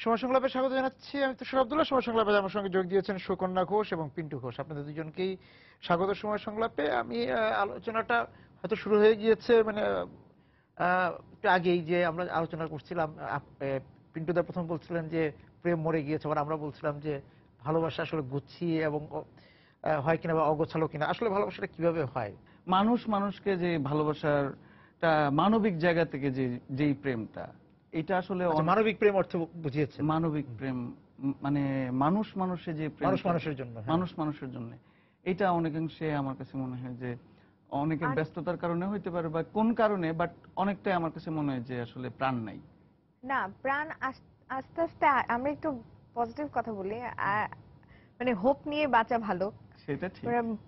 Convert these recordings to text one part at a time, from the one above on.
সময় সংলাপে স্বাগত জানাচ্ছি। আমি তো আব্দুল্লাহ। সময় সংলাপে আমার সঙ্গে যোগ দিয়েছেন সুকন্যা ঘোষ এবং পিন্টু ঘোষ। আপনাদের দুজনকেই স্বাগত সময় সংলাপে। আমি আলোচনাটা হয়তো শুরু হয়ে গিয়েছে মানে একটু আগেই যে আমরা আলোচনা করছিলাম। পিন্টুদা প্রথম বলছিলেন যে প্রেম মরে গিয়েছে, আবার আমরা বলছিলাম যে ভালোবাসা আসলে গুছিয়ে এবং হয় কিনা বা অগোছালো কিনা, আসলে ভালোবাসাটা কিভাবে হয়। মানুষ মানুষকে যে ভালোবাসাটা মানবিক জায়গা থেকে যেই প্রেমটা, এটা আসলে মানবিক প্রেম অর্থ বুঝিয়েছে মানবিক প্রেম, মানে মানুষ মানুষের যে প্রেম, মানুষ মানুষের জন্য, মানুষ মানুষের জন্য, এটা অনেকাংশে আমার কাছে মনে হয় যে অনেকের ব্যস্ততার কারণে হইতে পারে বা কোন কারণে, বাট অনেকটাই আমার কাছে মনে হয় যে আসলে প্রাণ নাই না, প্রাণ আস্তে আস্তে আমরা একটু পজিটিভ কথা বলি, মানে হোপ নিয়ে বাঁচা ভালো। সেটা ঠিক।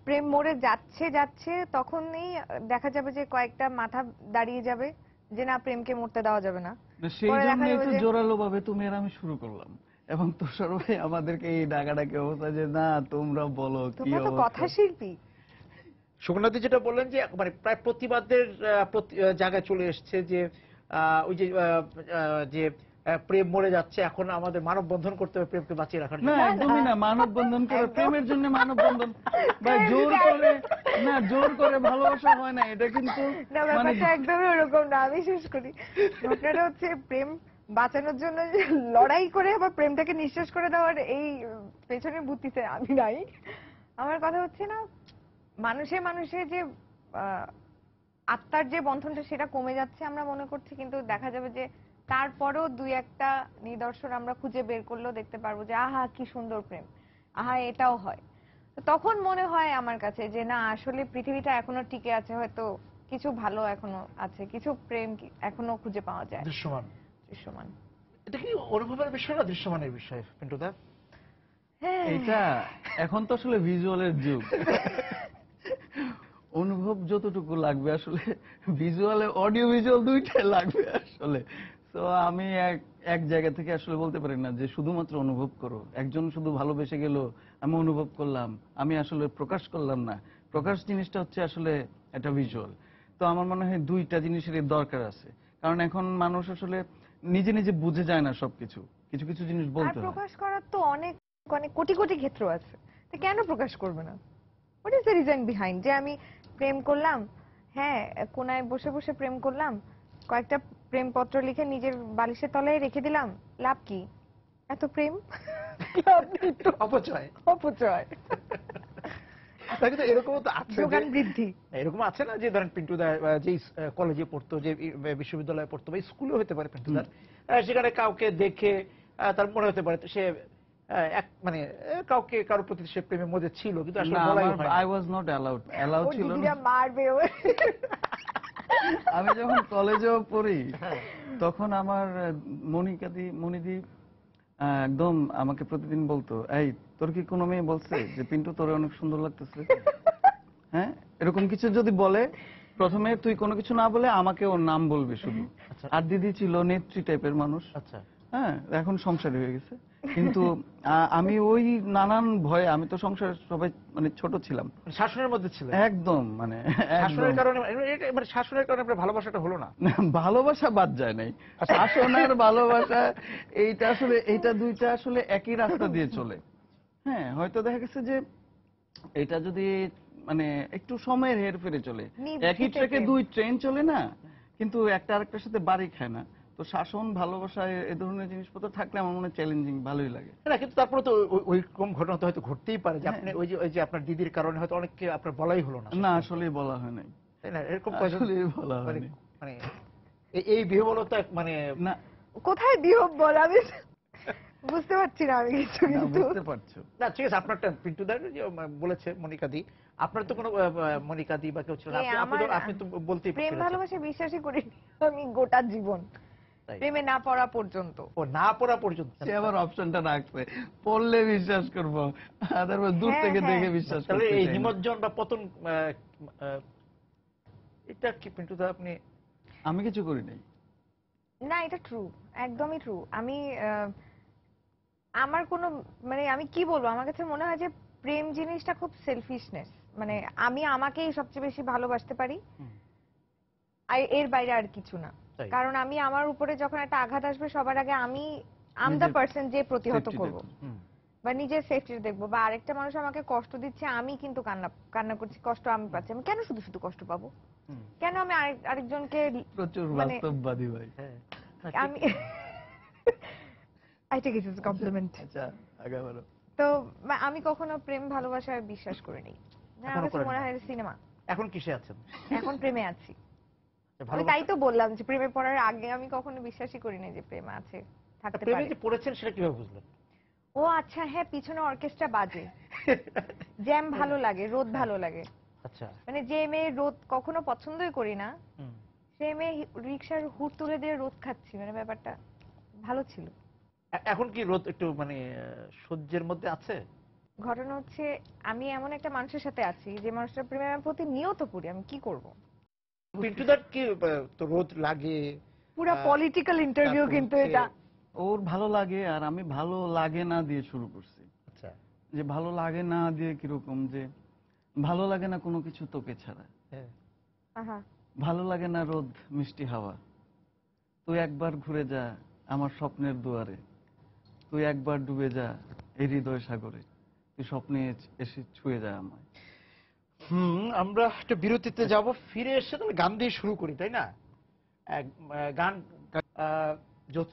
প্রেম মরে যাচ্ছে যাচ্ছে তখনই দেখা যাবে যে কয়েকটা মাথা দাঁড়িয়ে যাবে যে না, প্রেমকে মরতে দেওয়া যাবে না। সেই জন্যই তো জোরালো ভাবে তুমি আর আমি শুরু করলাম, এবং তুষার ভাই আমাদেরকে এই ডাকাডাকি অবস্থা যে না তোমরা বলো কি তোমরা তো কথা শিল্পী। সুকন্যাদি যেটা বললেন যে মানে প্রায় প্রতিবাদের জায়গায় চলে এসছে যে ওই যে প্রেম মরে যাচ্ছে, এখন আমাদের মানববন্ধন করতে হবে প্রেমকে বাঁচিয়ে রাখার জন্য। না, একদমই না। মানববন্ধন করে প্রেমের জন্য মানববন্ধন বা জোর করে না, জোর করে ভালোবাসা হয় না, এটা কিন্তু মানে একদমই ওরকম না। আমি শেষ করি। ঘটনাটা হচ্ছে প্রেম বাঁচানোর জন্য যে লড়াই করে আবার প্রেমটাকে নিঃশেষ করে দেওয়ার এই পেছনের বুদ্ধিতে আমি নাই। আমার কথা হচ্ছে না, মানুষে মানুষে যে আত্মার যে বন্ধনটা সেটা কমে যাচ্ছে আমরা মনে করছি, কিন্তু দেখা যাবে যে তারপরও দুই একটা নিদর্শন আমরা খুঁজে বের করলেও দেখতে পারবো যে আহা কি সুন্দর প্রেম, আহা এটাও হয়। তখন মনে হয় আমার কাছে যে না, আসলে পৃথিবীটা এখনো টিকে আছে, হয়তো কিছু ভালো এখনো আছে, কিছু প্রেম এখনো খুঁজে পাওয়া যায়। দৃশ্যমান দৃশ্যমান। এটা কি অনুভবের বিষয় না দৃশ্যমানের বিষয় পিন্টুদা? এটা এখন তো আসলে ভিজুয়ালের যুগ। অনুভব যতটুকু লাগবে আসলে ভিজুয়ালে, অডিও ভিজুয়াল দুইটাই লাগবে আসলে। তো আমি এক জায়গা থেকে আসলে বলতে পারি না যে শুধুমাত্র অনুভব করো। একজন শুধু ভালোবেসে গেল, আমি অনুভব করলাম, আমি আসলে প্রকাশ করলাম না। প্রকাশ জিনিসটা হচ্ছে আসলে একটা ভিজুয়াল। তো আমার মনে হয় দুইটা জিনিসেরই দরকার আছে, কারণ এখন মানুষ আসলে নিজে নিজে বুঝে যায় না সবকিছু, কিছু কিছু জিনিস বলতে হয়। প্রকাশ করার তো অনেক অনেক কোটি কোটি ক্ষেত্র আছে, তো কেন প্রকাশ করবে না? What is the reason behind যে আমি প্রেম করলাম, হ্যাঁ কোনায় বসে বসে প্রেম করলাম, কয়েকটা প্রেম পত্র লিখে নিজের বালিশের তলায় রেখে দিলাম, লাভ কি? এত প্রেম অপচয় অপচয়। কিন্তু এরকমও তো আছে, যোগান বৃদ্ধি। এরকম আছে না যে ধরেন পিন্টুদা যে কলেজে পড়তো, যে বিশ্ববিদ্যালয়ে পড়তো বা স্কুলে হতে পারে পিন্টুদার, সেখানে কাউকে দেখে তার মনে হতে পারে সে মানে কারোর প্রতি সে প্রেমের মধ্যে ছিল, কিন্তু আসলে বলাই হয় না। আই ওয়াজ নট অ্যালাউড ছিল না। মারবে। আমি যখন কলেজেও পড়ি তখন আমার মনিদি একদম আমাকে প্রতিদিন বলতো, এই তোর কি কোনো মেয়ে বলছে যে পিন্টু তোরে অনেক সুন্দর লাগতেছে? হ্যাঁ, এরকম কিছু যদি বলে প্রথমে তুই কোনো কিছু না বলে আমাকে ওর নাম বলবি শুধু। আর দিদি ছিল নেত্রী টাইপের মানুষ। আচ্ছা, হ্যাঁ, এখন সংসারী হয়ে গেছে, কিন্তু আমি ওই নানান ভয়ে, আমি তো সংসার সবাই মানে ছোট ছিলাম, শাসনের মধ্যে ছিল একদম, মানে শাসনের কারণে, মানে শাসনের কারণে আপনার ভালোবাসাটা হলো না। ভালোবাসা বাদ যায় নাই, শাসন আর ভালোবাসা এইটা আসলে, এইটা দুইটা আসলে একই রাস্তা দিয়ে চলে। হ্যাঁ, হয়তো দেখা গেছে যে এটা যদি মানে একটু সময়ের হেরফেরে চলে, একই ট্রেকে দুই ট্রেন চলে না, কিন্তু একটা আরেকটার সাথে বাড়ি খায় না। তো শাসন ভালোবাসা এ ধরনের জিনিসপত্র থাকলে আমার মনে হয় চ্যালেঞ্জিং ভালোই লাগে। না, কিন্তু তারপরে তো ওইরকম ঘটনা তো হয়তো ঘটতেই পারে যে আপনি ওই যে আপনার দিদির কারণে হয়তো অনেককে আপনার বলাই হলো না। না, আসলেই বলা হয় নাই, তাই না? এরকম আসলেই বলা হয়নি। মানে এই বিহবলতা মানে না, কোথায় বিহব বল? আমি বুঝতে পারছি না আমি কিছু। কিন্তু বুঝতে পারছো না? ঠিক আছে, আপনারটা পিন্টুদার যে বলেছে মনিকাদি, আপনার তো কোনো মনিকাদি বা কেউ ছিল না, আপনি তো বলতেই প্রেম ভালোবাসা বিশ্বাসই করি আমি গোটা জীবন, প্রেমে না পড়া পর্যন্ত। ও না পড়া পর্যন্ত সে আবার অপশনটা রাখছে, পড়লে বিশ্বাস করবো, আদারওয়াইজ দূর থেকে দেখে বিশ্বাস করতে চাই না। এই নিমজ্জন বা পতন, এটা কি পিন্টুদা আপনি? আমি কিছু করি নাই। না, এটা ট্রু, একদমই ট্রু। আমি আমার কোনো মানে আমি কি বলবো, আমার কাছে মনে হয় যে প্রেম জিনিসটা খুব সেলফিশনেস, মানে আমি আমাকেই সবচেয়ে বেশি ভালোবাসতে পারি, আর এর বাইরে আর কিছু না। কারণ আমি আমার উপরে যখন একটা আঘাত আসবে সবার আগে আমি আম দ্য পার্সন যে প্রতিহত Safety করব দেখবো। হুম। বা নিজের সেফটি দেখবো, বা আরেকটা মানুষ আমাকে কষ্ট দিচ্ছে, আমি কিন্তু কান্না কান্না করছি, কষ্ট আমি পাচ্ছি, আমি কেন শুধু শুধু কষ্ট পাবো? হুম। কেন আমি আরেকজনকে প্রচুর মানে বাস্তববাদী ভাই। হ্যাঁ আমি I take it as compliment. আচ্ছা আগাবারও তো আমি কখনো প্রেম ভালোবাসায় বিশ্বাস করিনি। আমার এখনো কাছে করেন মনে না? হয় সিনেমা। এখন কিসে আছেন? এখন প্রেমে আছি। আমি ভালোবাসা তাই তো বললাম যে প্রেমে পড়ার আগে আমি কখনো বিশ্বাসই করিনি যে প্রেম আছে, থাকতে প্রেমে পারে। যে পড়েছেন সেটা কিভাবে বুঝলেন? ও আচ্ছা, হ্যাঁ, পিছনে অর্কেস্ট্রা বাজে, জ্যাম ভালো লাগে, রোদ ভালো লাগে। আচ্ছা। মানে যে মেয়ে রোদ কখনো পছন্দই করি না, হুম। সে মেয়ে রিক্সার হুট তুলে দিয়ে রোদ খাচ্ছি, মানে ব্যাপারটা ভালো ছিল। এখন কি রোদ একটু মানে সহ্যের মধ্যে আছে? ঘটনা হচ্ছে আমি এমন একটা মানুষের সাথে আছি যে মানুষটার প্রেমে আমি প্রতিনিয়ত পড়ি, আমি কি করব? পিন্টুদার কি তো রোদ লাগে? পুরা আহ, পলিটিক্যাল ইন্টারভিউ তারপর কিন্তু হচ্ছে- এটা। ওর ভালো লাগে আর আমি ভালো লাগে না দিয়ে শুরু করছি। আচ্ছা। যে ভালো লাগে না দিয়ে কিরকম, যে ভালো লাগে না কোনো কিছু তোকে ছাড়া, হ্যাঁ। আহা, ভালো লাগে না রোদ মিষ্টি হাওয়া, তুই একবার ঘুরে যা আমার স্বপ্নের দুয়ারে, তুই একবার ডুবে যা এই হৃদয় সাগরে, তুই স্বপ্নে এসে ছুঁয়ে যা আমায়। আমরা একটা বিরতিতে যাব, ফিরে এসে তাহলে গান দিয়ে শুরু করি, তাই না? গান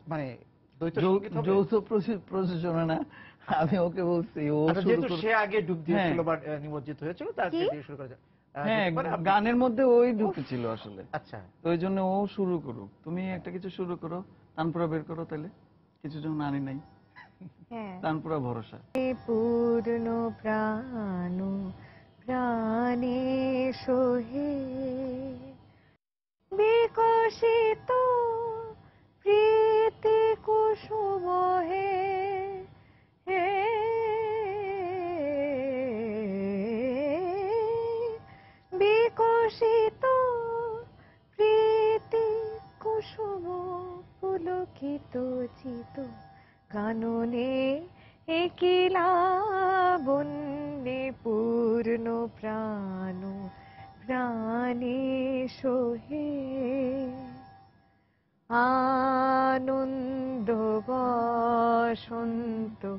মানে দ্বৈত সঙ্গীত হবে? যৌথ প্রযোজনা না, আমি ওকে বলছি ও আচ্ছা, শুরু যেহেতু করুক। সে আগে ডুব দিয়েছিল হ্যাঁ। বা নিমজ্জিত হয়েছিল, তাকে কি? দিয়ে শুরু করা যাক। হ্যাঁ, যেতে পারে আপনি? গানের মধ্যে ওই ঢুকেছিল আসলে, আচ্ছা। তো ওই জন্য ও শুরু করুক। তুমি একটা কিছু শুরু করো, তানপুরা বের করো, তাহলে কিছু যখন আনি নাই, হ্যাঁ। তানপুরা ভরসা। পূর্ণ প্রাণ প্রাণে সোহে বিকশিত প্রীতি কুসুম হে, হে বিকশিত প্রীতি কুসুম পুলকিত চিত কাননে একিলা বন্যে পূর্ণ প্রাণ প্রাণে সোহে আনন্দ বসন্ত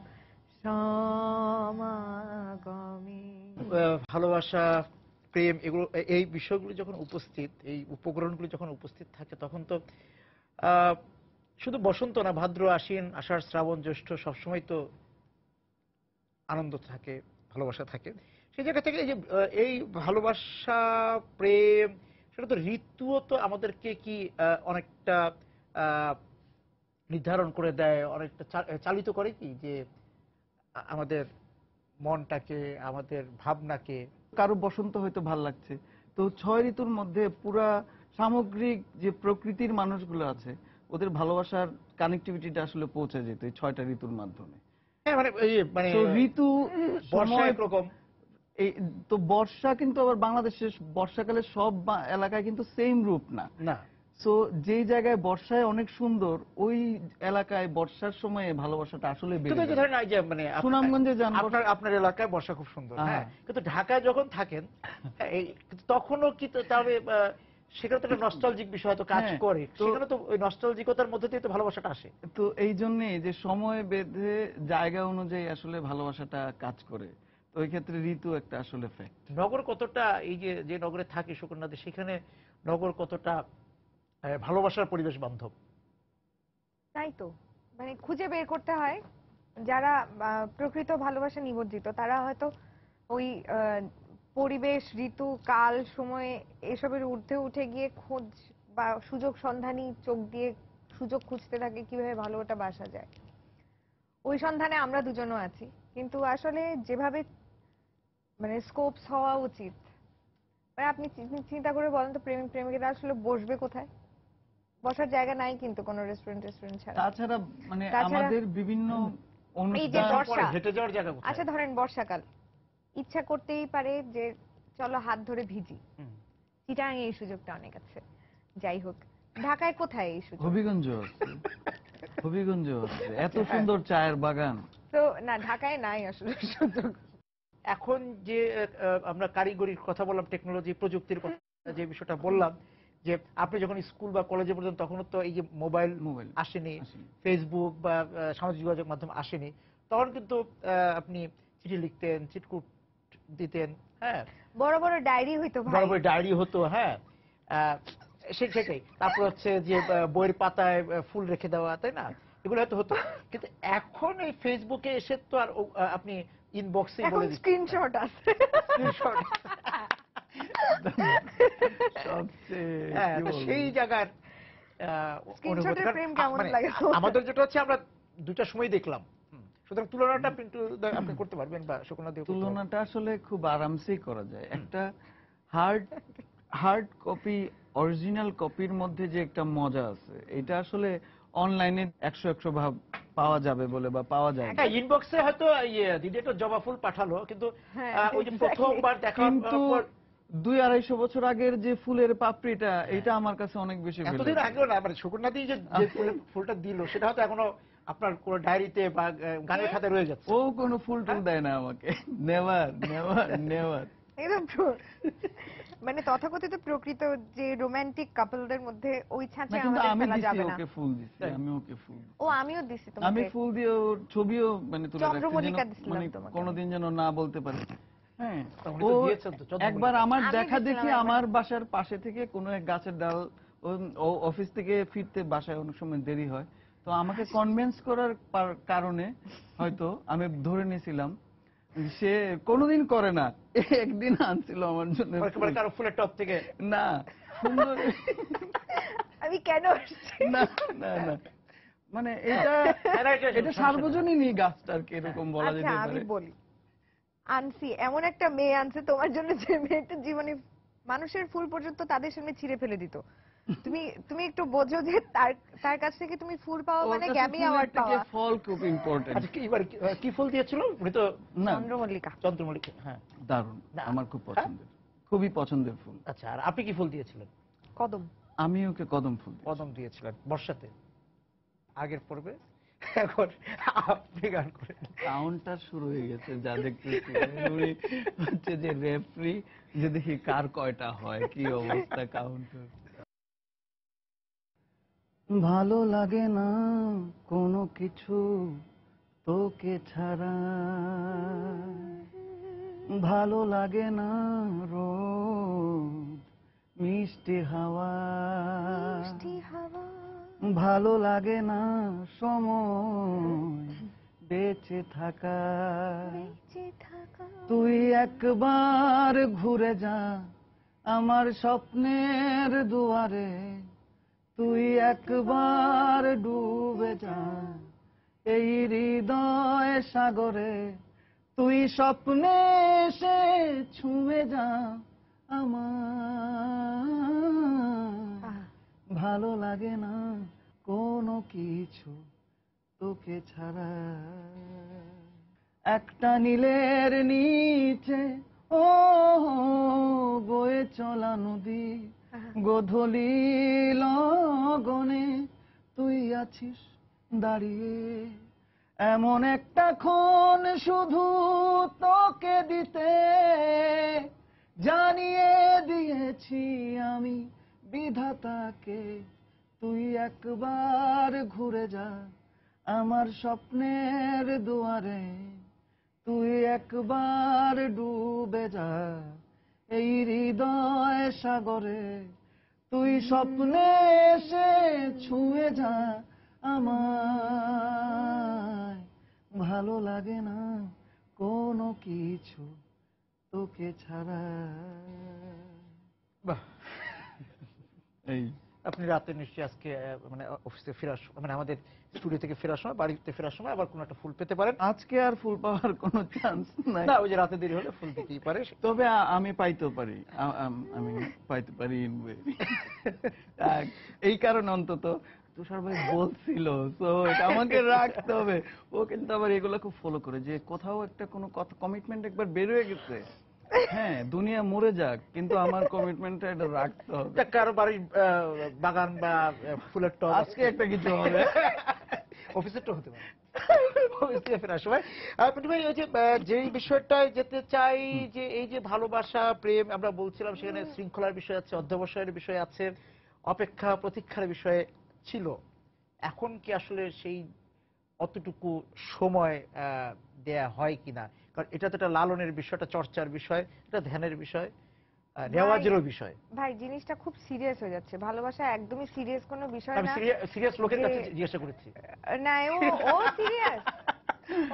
সমাগমে। ভালোবাসা, প্রেম, এগুলো এই বিষয়গুলো যখন উপস্থিত, এই উপকরণগুলো যখন উপস্থিত থাকে, তখন তো আহ, শুধু বসন্ত না, ভাদ্র, আশ্বিন, আষাঢ়, শ্রাবণ, জ্যৈষ্ঠ সবসময় তো আনন্দ থাকে, ভালোবাসা থাকে। সেই জায়গা থেকে এই যে এই ভালোবাসা, প্রেম, সেটা তো ঋতুও তো আমাদেরকে কি অনেকটা আহ, নির্ধারণ করে দেয়, অনেকটা চালিত করে কি, যে আমাদের মনটাকে, আমাদের ভাবনাকে। কারো বসন্ত হয়তো ভাল লাগছে, তো 6 ঋতুর মধ্যে পুরা সামগ্রিক যে প্রকৃতির মানুষগুলো আছে ওদের ভালোবাসার কানেক্টিভিটিটা আসলে পৌঁছে যেত এই 6টা ঋতুর মাধ্যমে। হ্যাঁ, মানে তো ঋতু বর্ষা সময় একরকম। এই, তো বর্ষা কিন্তু আবার বাংলাদেশের বর্ষাকালে সব এলাকায় কিন্তু সেম রূপ না। না, সো যেই জায়গায় বর্ষায় অনেক সুন্দর, ওই এলাকায় বর্ষার সময়ে ভালোবাসাটা আসলে বেড়ে কিন্তু এই যে যায়। ধরেন এই যে মানে সুনামগঞ্জে যান, আপনার এলাকায় বর্ষা খুব সুন্দর, হ্যাঁ। হ্যাঁ, কিন্তু ঢাকায় যখন থাকেন কিন্তু তখনও কি তাহলে সেখানে তো একটা নস্টালজিক বিষয় হয়তো কাজ হ্যাঁ, করে, তো- সেখানে তো ওই নস্টালজিকতার মধ্যে দিয়ে তো ভালোবাসাটা আসে। তো এই জন্যে যে সময় বেঁধে জায়গা অনুযায়ী আসলে ভালোবাসাটা কাজ করে, তো ওই ক্ষেত্রে ঋতু একটা আসলে ফ্যাক্ট। নগর কতটা, এই যে যে নগরে থাকে সুকন্যাদি, সেখানে নগর কতটা ভালোবাসার পরিবেশ বান্ধব? তাই তো, মানে খুঁজে বের করতে হয় যারা প্রকৃত ভালোবাসা নিমজ্জিত, তারা হয়তো ওই পরিবেশ, ঋতু, কাল, সময় এসবের ঊর্ধ্বে উঠে গিয়ে খোঁজ বা সুযোগ সন্ধানী চোখ দিয়ে সুযোগ খুঁজতে থাকে কিভাবে ভালোটা বাসা যায়। ওই সন্ধানে আমরা দুজনও আছি, কিন্তু আসলে যেভাবে মানে স্কোপস হওয়া উচিত, মানে আপনি চিন্তা করে বলেন তো, প্রেমিক প্রেমিকেরা আসলে বসবে কোথায়? বসার জায়গা নাই কিন্তু কোনো রেস্টুরেন্ট ছাড়া। তাছাড়া মানে তাছাড়া- আমাদের বিভিন্ন এই যে অনুষ্ঠান, বর্ষা, হেঁটে যাওয়ার জায়গা কোথায়? আচ্ছা ধরেন বর্ষাকাল, ইচ্ছা করতেই পারে যে চলো হাত ধরে ভিজি। হুম। চিটাং এই সুযোগটা অনেক আছে। যাই হোক, ঢাকায় কোথায় এই সুযোগ? হবিগঞ্জ আছে, হবিগঞ্জ আছে, এত সুন্দর চায়ের বাগান। তো না, ঢাকায় নাই আসলে সুযোগ। এখন যে আমরা কারিগরির কথা বললাম, টেকনোলজি, প্রযুক্তির কথা যে বিষয়টা বললাম, যে আপনি যখন স্কুল বা কলেজে পড়তেন তখনও তো এই যে মোবাইল মোবাইল আসেনি, আসেনি। ফেসবুক বা সামাজিক যোগাযোগ মাধ্যম আসেনি, তখন কিন্তু আপনি চিঠি লিখতেন, চিটকুট দিতেন, হ্যাঁ, বড় বড় ডায়েরি হইতো ভাই। বড় বড় ডায়েরি হতো, হ্যাঁ, সেটাই। তারপর হচ্ছে যে বইয়ের পাতায় ফুল রেখে দেওয়া, তাই না, এগুলো হয়তো হতো। কিন্তু এখন এই ফেসবুকে এসে তো আর আপনি ইনবক্সে এখন বলে দিচ্ছেন স্ক্রিনশট আছে। স্ক্রিনশট। সবচেয়ে হ্যাঁ, কি তো বলবো? সেই জায়গার অনুভূতি। স্ক্রিনশটের কারণ প্রেম কেমন মানে লাগে তোমার? আমাদের যেটা হচ্ছে আমরা দুইটা সময় দেখলাম, সুতরাং তুলনাটা কিন্তু আপনি করতে পারবেন বা সুকন্যা দিয়ে করতে পারবেন। তুলনাটা আসলে খুব আরামসেই করা যায়। একটা হার্ড কপি, অরিজিনাল কপির মধ্যে যে একটা মজা আছে, এটা আসলে অনলাইনে 100 ভাব পাওয়া যাবে বলে বা পাওয়া যায় না। হ্যাঁ, ইনবক্সে হয়তো দিদি একটা জবা ফুল পাঠালো, কিন্তু হ্যাঁ, ওই যে exactly. প্রথমবার দেখা কিন্তু পর 200-250 বছর আগের যে ফুলের পাপড়িটা, এটা আমার কাছে অনেক বেশি ভালো এতদিন লাগে। আগেও না, মানে সুকন্যা দিয়ে যে ফুলটা দিল সেটা হয়তো এখনো আপনার কোনো ডায়েরিতে বা গানের খাতায় রয়ে যাচ্ছে। ও কোনো ফুল টুল দেয় না আমাকে, নেভার নেভার নেভার। একদম মানে তথাকথিত প্রকৃত যে রোমান্টিক কাপলদের মধ্যে ওই ছাঁচে কিন্তু আমাদের আমি ফেলা দিছি, যাবে না। ওকে ফুল দিছি, আমি ওকে ফুল দিছি। ও আমিও দিছি আমি তোমাকে। ফুল দিয়ে ওর ছবিও মানে তুলে রাখছি, যেন চন্দ্রমল্লিকা দিছিলাম মানে তোমাকে। কোনোদিন যেন না বলতে পারে। হ্যাঁ, উনি ও তো দিয়েছেন তো, চন্দ্রমল্লিকা। একবার আমার আমি দেখা দিছিলাম দেখি একবার। আমার বাসার পাশে থেকে কোনো এক গাছের ডাল, ও অফিস থেকে ফিরতে বাসায় অনেক সময় দেরি হয়, তো আমাকে কনভিন্স করার কারণে হয়তো আমি ধরে নিয়েছিলাম সে কোনোদিন করে না, একদিন আনছিল আমার জন্য একেবারে ফুল। কারো ফুলের টপ থেকে। না, সুন্দর। আমি কেন আসছি? না না না, মানে এটা এটা সার্বজনীনই গাছটা আর কি, এরকম বলা আচ্ছা যেতে আমি পারে। বলি, আনছি এমন একটা মেয়ে আনছে তোমার জন্য যে মেয়েটা জীবনে মানুষের ফুল পর্যন্ত তাদের সামনে ছিঁড়ে ফেলে দিত। তুমি তুমি একটু বোঝো যে তার কাছ থেকে তুমি ফুল পাওয়া ওর মানে কাছে গ্র্যামি ফুলের অ্যাওয়ার্ড থেকে পাওয়া। ফল খুব ইম্পর্টেন্ট। আচ্ছা, এবার কি ফুল দিয়েছিল উনি? তো না, চন্দ্রমল্লিকা। চন্দ্রমল্লিকা, হ্যাঁ। দারুণ, না, আমার খুব হ্যাঁ? পছন্দের, খুবই পছন্দের ফুল। আচ্ছা, আর আপনি কি ফুল দিয়েছিলেন? কদম। আমি ওকে কদম ফুল দিই। কদম দিয়েছিলেন বর্ষাতে, আগের পর্বে। এখন আপনি গান করেন। কাউন্টার শুরু হয়ে গেছে, যা দেখতেছি উনি হচ্ছে যে রেফারি, যে দেখি কার কয়টা হয়, কি অবস্থা কাউন্টার। ভালো লাগে না কোনো কিছু তোকে ছাড়া, ভালো লাগে না রোদ মিষ্টি হাওয়া, মিষ্টি হাওয়া। ভালো লাগে না সময় বেঁচে থাকা। বেঁচে থাকা। তুই একবার ঘুরে যা আমার স্বপ্নের দুয়ারে, তুই একবার ডুবে যা এই হৃদয় সাগরে, তুই স্বপ্নে এসে ছুঁয়ে যা আমার। আহ, ভালো লাগে না কোনো কিছু তোকে ছাড়া। একটা নীলের নিচে ও বয়ে চলা নদী, গোধূলি লগনে তুই আছিস দাঁড়িয়ে, এমন একটা ক্ষণ শুধু তোকে দিতে জানিয়ে দিয়েছি আমি বিধাতাকে, তুই একবার ঘুরে যা আমার স্বপ্নের দুয়ারে, তুই একবার ডুবে যা এই হৃদয় সাগরে, তুই স্বপ্নে এসে ছুঁয়ে যা আমায়। ভালো লাগে না কোনো কিছু তোকে ছাড়া। বাহ, এই আপনি রাতে নিশ্চয়ই আজকে মানে অফিসে ফেরার মানে আমাদের স্টুডিও থেকে ফেরার সময়, বাড়িতে ফেরার সময় আবার কোনো একটা ফুল পেতে পারেন। আজকে আর ফুল পাওয়ার কোনো চান্স নাই, না, ওই যে রাতে দেরি হলে ফুল দিতেই পারে। তবে আমি পাইতে পারি, আমি পাইতে পারি in way। এই কারণে অন্তত তুষার ভাই বলছিল, তো এটা আমাকে রাখতে হবে। ও কিন্তু আবার এগুলো খুব ফলো করে, যে কোথাও একটা কোনো কমিটমেন্ট একবার বের হয়ে গেছে, হ্যাঁ দুনিয়া মরে যাক কিন্তু আমার কমিটমেন্টটা এটা রাখতে হবে। এটা কারো বাড়ির বাগান বা ফুলের টব, আজকে একটা কিছু হবে। অফিসের টব হতে পারে। অবশ্যই ফেরার সময় পিন্টু ভাই ওই যে যেই বিষয়টায় যেতে চাই যে এই যে ভালোবাসা প্রেম আমরা বলছিলাম সেখানে শৃঙ্খলার বিষয় আছে, অধ্যবসায়ের বিষয় আছে, অপেক্ষা প্রতীক্ষার বিষয় ছিল। এখন কি আসলে সেই অতটুকু সময় দেয়া হয় কিনা? কারণ এটা তো একটা লালনের বিষয়, একটা চর্চার বিষয়, এটা ধ্যানের বিষয়, রেওয়াজেরও বিষয়। ভাই জিনিসটা খুব সিরিয়াস হয়ে যাচ্ছে, ভালোবাসা একদমই সিরিয়াস কোনো বিষয় আমি না। সিরিয়াস লোকের যে কাছে জিজ্ঞাসা করেছি। না, ও সিরিয়াস।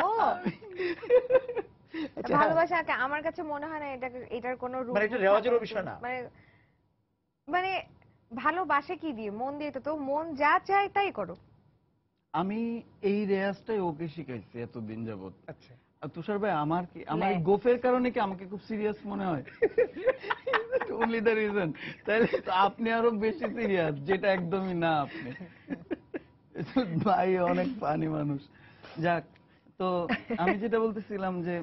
ও আচ্ছা, হ্যাঁ। ভালোবাসাকে আমার কাছে মনে হয় না এটার কোনো রূপ মানে এটা থাকা রেওয়াজেরও উচিত। বিষয় না। মানে মানে ভালোবাসে কি দিয়ে? মন দিয়ে। তো মন যা চায় তাই করো। আমি এই রেয়াজটাই ওকে শিখাইছি এতদিন যাবত। আচ্ছা, আর তুষার ভাই আমার কি আমার এই লে। গোফের কারণে কি আমাকে খুব সিরিয়াস মনে হয়? Only the reason. তাহলে তো আপনি আরো বেশি সিরিয়াস, যেটা একদমই না আপনি। ভাই অনেক ফানি মানুষ। যাক, তো আমি যেটা বলতেছিলাম যে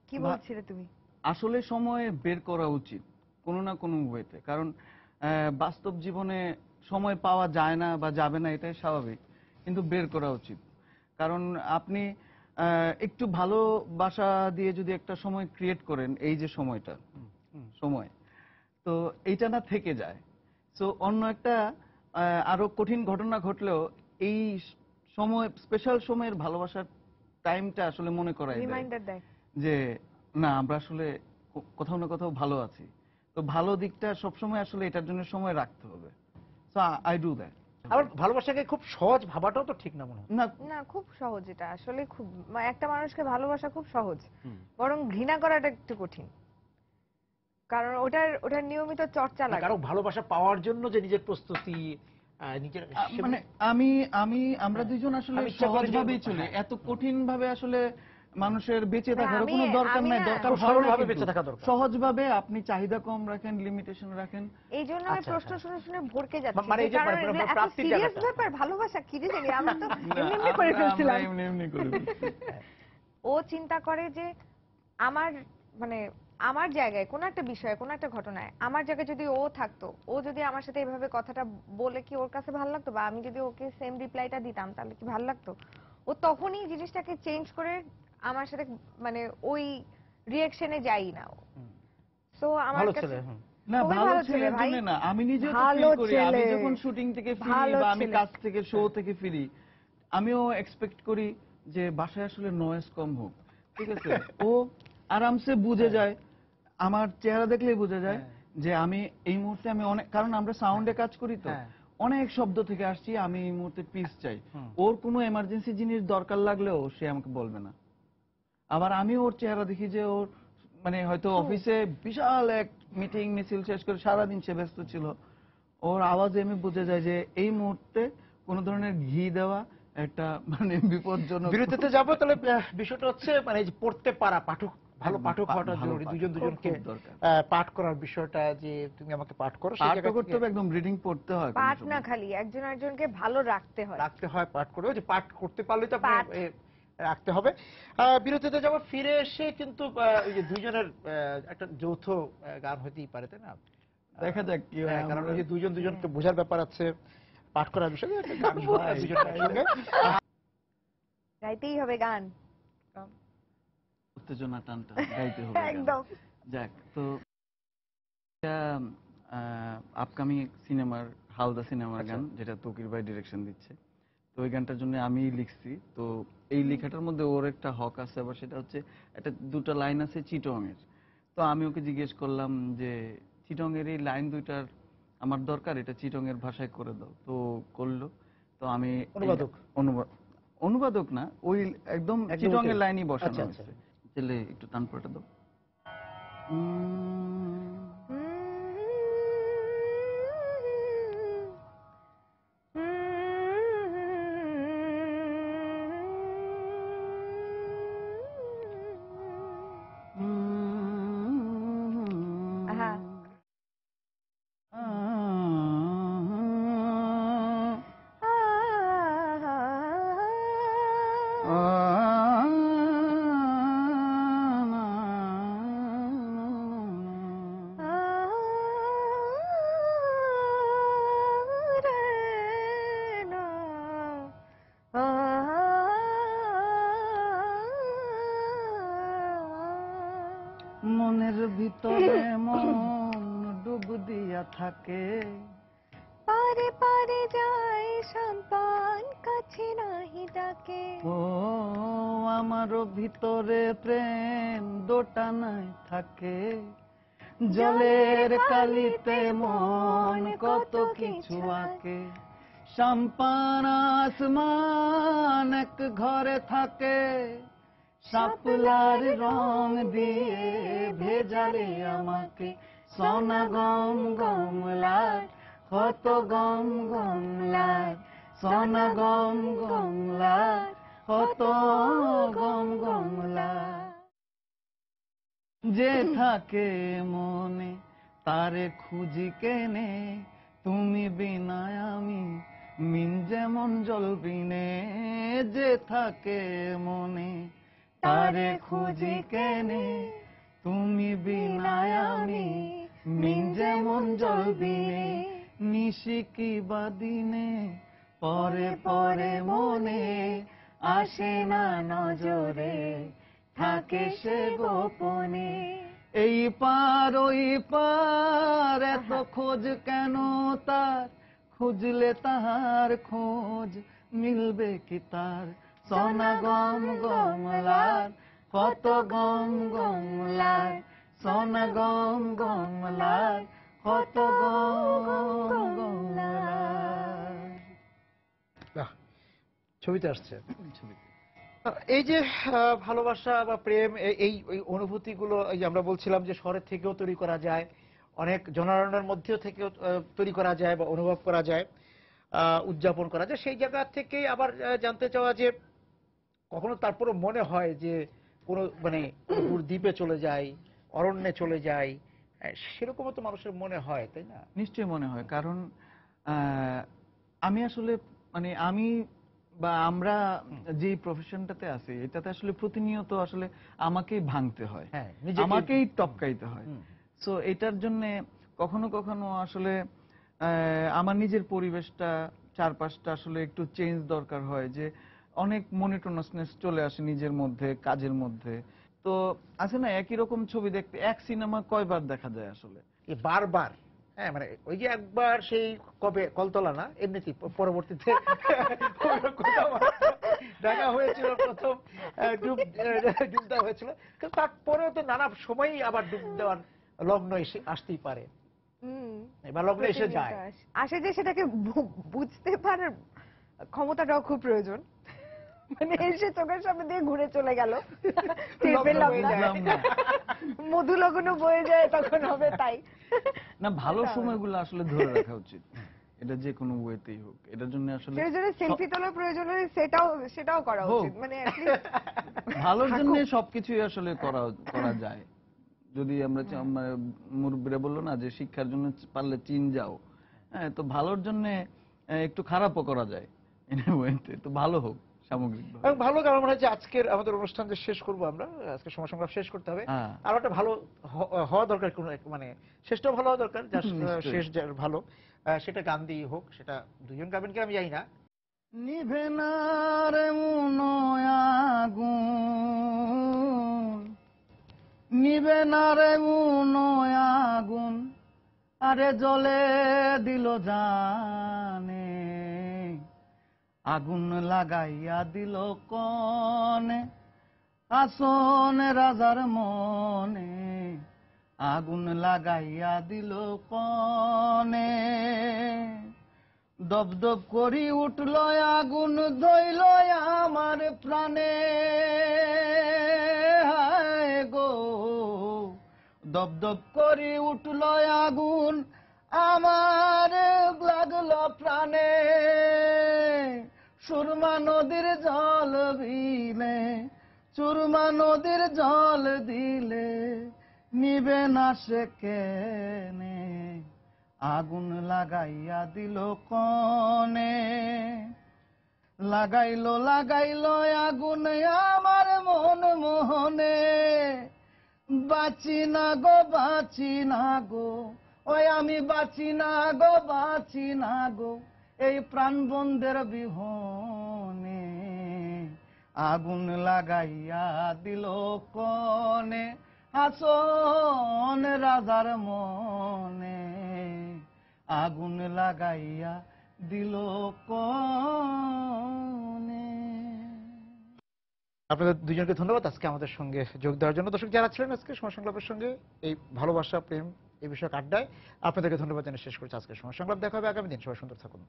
কি বলছিলে তুমি? আসলে সময় বের করা উচিত কোনো না কোনো ওয়েতে, কারণ বাস্তব জীবনে সময় পাওয়া যায় না বা যাবে না, এটাই স্বাভাবিক, কিন্তু বের করা উচিত। কারণ আপনি একটু ভালোবাসা দিয়ে যদি একটা সময় ক্রিয়েট করেন, এই যে সময়টা সময়, তো এইটা না থেকে যায়, তো অন্য একটা আরো কঠিন ঘটনা ঘটলেও এই সময়, স্পেশাল সময়ের ভালোবাসার টাইমটা আসলে মনে করায় দেয় রিমাইন্ডার দেয়। যে না, আমরা আসলে কোথাও না কোথাও ভালো আছি। তো ভালো দিকটা সবসময় আসলে এটার জন্য সময় রাখতে হবে। So I do that. আবার ভালোবাসাকে খুব সহজ ভাবাটাও তো ঠিক না মনে হয়। না, না, খুব সহজ এটা আসলে। খুব একটা মানুষকে ভালোবাসা খুব সহজ, বরং ঘৃণা করাটা একটু কঠিন, কারণ ওটার নিয়মিত চর্চা না, লাগে। কারো ভালোবাসা পাওয়ার জন্য যে নিজের প্রস্তুতি, নিজের মানে আমরা দুইজন আসলে আমি ইচ্ছা করে যে- সহজভাবেই চলি, এত কঠিন ভাবে আসলে মানুষের বেঁচে না, থাকার আমি- কোনো দরকার আমি নাই, না- দরকার খুব হয় না, সরলভাবে কিন্তু বেঁচে থাকা দরকার। সহজভাবে আপনি চাহিদা কম রাখেন, লিমিটেশন রাখেন। এই জন্য আমি আচ্ছা, প্রশ্ন হ্যাঁ। শুনে শুনে ভরকে যাচ্ছি, মানে এই যে কারণ মানে এগুলো এত প্রাপ্তির সিরিয়াস জায়গাটা। ব্যাপার। ভালোবাসা কি রে জানি, আমি তো না, এমনি এমনি করে আমরা ফেলছিলাম। এমনি করে ফেলছি। ও চিন্তা করে যে আমার, মানে আমার জায়গায় কোনো একটা বিষয়ে, কোনো একটা ঘটনায় আমার জায়গায় যদি ও থাকতো, ও যদি আমার সাথে এভাবে কথাটা বলে, কি ওর কাছে ভালো লাগতো? বা আমি যদি ওকে সেম রিপ্লাইটা দিতাম, তাহলে কি ভালো লাগতো? ও তখনই জিনিসটাকে চেঞ্জ করে আমার সাথে, মানে ওই রিয়াকশনে যাই না। সো আমার ভালো কাছে ছেলে। না, খুবই ভালো ভালো ছেলে ছেলের ভাই। জন্য না, আমি নিজেও তো ভালো ফিল করি, আমি ছেলে। যখন শুটিং থেকে ফিরি ভালো বা আমি ছেলে। কাজ থেকে, শো থেকে ফিরি, আমিও এক্সপেক্ট করি যে বাসায় আসলে নয়েজ কম হোক, ঠিক আছে? ও আরামসে বুঝে যায়, আমার চেহারা দেখলেই বোঝা যায় যে আমি এই মুহূর্তে আমি অনেক, কারণ আমরা সাউন্ডে কাজ করি তো হ্যাঁ। অনেক শব্দ থেকে আসছি, আমি এই মুহূর্তে পিস চাই। হুম। ওর কোনো এমার্জেন্সি জিনিস দরকার লাগলেও সে আমাকে বলবে না। আবার আমি ওর চেহারা দেখি যে ওর মানে হয়তো অফিসে বিশাল এক মিটিং মিছিল শেষ করে সারাদিন সে ব্যস্ত ছিল, ওর আওয়াজে আমি বুঝে যায় যে এই মুহূর্তে কোন ধরনের ঘি দেওয়া একটা মানে বিপজ্জনক। বিরতিতে যাবো, তাহলে বিষয়টা হচ্ছে মানে এই যে পড়তে পারা, পাঠক, ভালো একদম, পাঠক হওয়াটা ভালো জরুরি। পাঠক, দুজন খুব দুজনকে খুব দরকার। পাঠ করার বিষয়টা, যে তুমি আমাকে পাঠ করো, সেই পাঠ জায়গা করতে থেকে হবে, একদম রিডিং পড়তে হয় কোনো পাঠ না, সময়। খালি একজন একজনকে ভালো রাখতে হয়। রাখতে হয়, পাঠ করে, ওই যে পাঠ করতে পারলে তো আপনি পাঠ। রাখতে হবে। বিরতিতে যাবো, ফিরে এসে কিন্তু ওই যে দুইজনের একটা যৌথ গান হইতেই পারে, তাই না? দেখা যাক কি হয়। হ্যাঁ, কারণ ওই যে দুজন দুজনকে হ্যাঁ। বোঝার ব্যাপার আছে, পাঠ করার বিষয়ে একটা গান ভাই, দুজনের একসঙ্গে। গাইতেই হবে গান। উত্তেজনা টানটা গাইতে হবে গান। একদম। যাক, তো আপকামিং সিনেমার, হালদা সিনেমার আচ্ছা। গান, যেটা তকির ভাই ডিরেকশন দিচ্ছে। তো ওই গানটার জন্য আমি লিখছি। তো এই লেখাটার মধ্যে ওর একটা হক আছে, আবার সেটা হচ্ছে একটা দুটা লাইন আছে চিটং এর। তো আমি ওকে জিজ্ঞেস করলাম যে চিটং এর এই লাইন দুইটার আমার দরকার, এটা চিটং এর ভাষায় করে দাও। তো করলো। তো আমি অনুবাদক? অনুবাদক না, ওই একদম একদম চিটং ওইটাই। এর লাইনই বসানো আচ্ছা, আচ্ছা। হয়েছে। তাহলে একটু টান পড়ে দাও। হ্যাঁ। মন ডুব দিয়া থাকে, পারে পারে যায় সম্পান কাছে নাহি ডাকে। ও আমারও ভিতরে প্রেম দোটানায় থাকে, জলের কালিতে মন কত কিছু আঁকে। সম্পান আসমান এক ঘরে থাকে, শাপলার রং দিয়ে ভেজালে আমাকে। সোনা গম গম লাল, কত গম গম লাল, সোনা গম গম লাল, কত গম গম লাল। যে থাকে মনে তারে খুঁজি কেনে, তুমি বিনা আমি মিন যেমন জল বিনে। যে থাকে মনে তারে খুঁজি কেনে, তুমি বিনা আমি মিন যেমন জল বিনে। নিশি কি বা দিনে পরে পরে মনে, আসে না নজরে থাকে সে গোপনে। এই পার ওই পার এত খোঁজ কেন তার, খুঁজলে তাহার খোঁজ মিলবে কি তার। সোনা গম গম লাল, কত গম গম লাল, সোনা গম গম লাল, কত গম গম লাল। বাহ, ছবিতে আসছে। এই যে ভালোবাসা বা প্রেম, এই অনুভূতিগুলো এই যে আমরা বলছিলাম যে শহরের থেকেও তৈরি করা যায়, অনেক জনারণ্যের মধ্যেও থেকেও তৈরি করা যায় বা অনুভব করা যায়, উদযাপন করা যায়। সেই জায়গা থেকে আবার জানতে চাওয়া যে কখনো তারপরও মনে হয় যে কোনো মানে দূর দ্বীপে চলে যাই, অরণ্যে চলে যাই, সেরকমও তো মানুষের মনে হয়, তাই না? নিশ্চয়ই মনে হয়, কারণ আমি আসলে মানে আমি বা আমরা যে প্রফেশনটাতে আছি এটাতে আসলে প্রতিনিয়ত আসলে আমাকেই ভাঙতে হয়, হ্যাঁ, নিজেকে- আমাকেই টপকাইতে হয়। সো এটার জন্য কখনো কখনো আসলে আমার নিজের পরিবেশটা চারপাশটা আসলে একটু চেঞ্জ দরকার হয়, যে অনেক মনোটোনাসনেস চলে আসে নিজের মধ্যে, কাজের মধ্যে। তো আছে না একই রকম ছবি দেখতে এক সিনেমা কয়বার দেখা যায় আসলে। এ বারবার, হ্যাঁ, মানে ওই যে একবার সেই কবে কলতলা না, এমনিতেই পরবর্তীতে কোথাও দেখা হয়েছিল, প্রথম ডুব দেওয়া হয়েছিল, কিন্তু তারপরেও তো নানা সময়ই আবার ডুব দেওয়ার লগ্ন এসে আসতেই পারে, এবার লগ্ন এসে যায়। আসে যে সেটাকে বুঝতে পারার ক্ষমতাটাও খুব প্রয়োজন। মানে এসে চোখের সামনে দিয়ে ঘুরে চলে গেল, টের পেলাম না। বুঝলাম না। মধু লগ্ন বয়ে যায় তখন হবে তাই। না, ভালো সময়গুলো আসলে ধরে রাখা উচিত, এটা যে কোনো ওয়েতেই হোক। এটার জন্য আসলে সেই জন্য সেলফি তোলার প্রয়োজন হলে সেটাও করা হোক। উচিত, মানে at least ভালোর জন্য থাকুক। সবকিছুই আসলে করা যায়। যদি আমরা মুরব্বীরা বললো না যে শিক্ষার জন্য পারলে চীন যাও, হ্যাঁ, তো ভালোর জন্য একটু খারাপও করা যায়, তো ভালো হোক সামগ্রিকভাবে। এবং ভালো, কারণ মনে হয় যে আজকের আমাদের অনুষ্ঠান যে শেষ করবো আমরা, আজকে সময় সংগ্রাম শেষ করতে হবে, হ্যাঁ। আর একটা ভালো হওয়া দরকার, কোনো মানে শেষটাও ভালো হওয়া দরকার, যার নিশ্চয়ই। শেষ যার ভালো, সেটা গান দিয়ে হোক, সেটা দুজন গাবেন কি আমি জানি না। নিভে না রে মনো আগুন, নিভে না রে মনো আগুন, আরে জ্বলে দিল জানে, আগুন লাগাইয়া দিল কনে, আসন রাজার মনে, আগুন লাগাইয়া দিল কনে। দপ দপ করি উঠল আগুন, ধইল আমার প্রাণে, হায় গো দপ দপ করি উঠল আগুন, আমার লাগলো প্রাণে। সুরমা নদীর জল দিলে, সুরমা নদীর জল দিলে, নিবে না সে কেনে, আগুন লাগাইয়া দিল কনে। লাগাইলো আগুন আমার মন মোহনে, বাঁচি না গো বাঁচি না গো, ওই আমি বাঁচি না গো বাঁচি না গো, এই প্রাণ বন্ধের বিহনে, আগুন লাগাইয়া দিল কনে। হাসন রাজার মনে আগুন লাগাইয়া দিল কনে। আপনাদের দুজনকে ধন্যবাদ আজকে আমাদের সঙ্গে যোগ দেওয়ার জন্য। দর্শক যারা ছিলেন আজকে সময় সংলাপের সঙ্গে এই ভালোবাসা প্রেম এই বিষয়ক আড্ডায়, আপনাদেরকে ধন্যবাদ জানিয়ে শেষ করছি আজকের সময় সংলাপ। দেখা হবে আগামী দিন। সবাই সুন্দর থাকুন।